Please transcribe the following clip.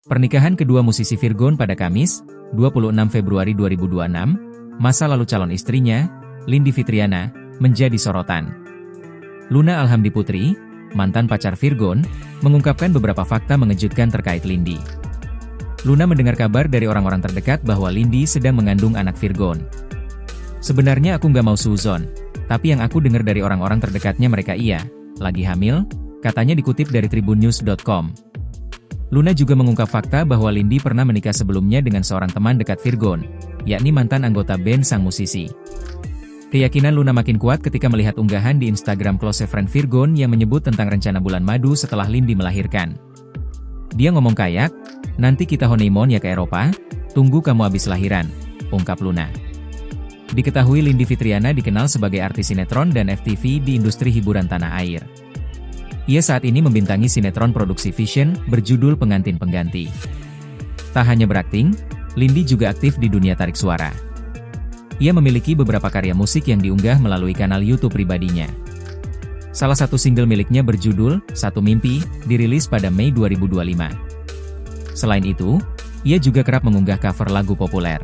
Pernikahan kedua musisi Virgon pada Kamis, 26 Februari 2026, masa lalu calon istrinya, Lindi Fitriana, menjadi sorotan. Luna Alhamdi Putri, mantan pacar Virgon, mengungkapkan beberapa fakta mengejutkan terkait Lindi. Luna mendengar kabar dari orang-orang terdekat bahwa Lindi sedang mengandung anak Virgon. Sebenarnya aku nggak mau suzon, tapi yang aku dengar dari orang-orang terdekatnya mereka lagi hamil, katanya dikutip dari tribunnews.com. Luna juga mengungkap fakta bahwa Lindi pernah menikah sebelumnya dengan seorang teman dekat Virgon, yakni mantan anggota band sang musisi. Keyakinan Luna makin kuat ketika melihat unggahan di Instagram close friend Virgon yang menyebut tentang rencana bulan madu setelah Lindi melahirkan. Dia ngomong kayak, nanti kita honeymoon ya ke Eropa, tunggu kamu habis lahiran, ungkap Luna. Diketahui Lindi Fitriana dikenal sebagai artis sinetron dan FTV di industri hiburan tanah air. Ia saat ini membintangi sinetron produksi Vision berjudul Pengantin Pengganti. Tak hanya berakting, Lindi juga aktif di dunia tarik suara. Ia memiliki beberapa karya musik yang diunggah melalui kanal YouTube pribadinya. Salah satu single miliknya berjudul Satu Mimpi, dirilis pada Mei 2025. Selain itu, ia juga kerap mengunggah cover lagu populer.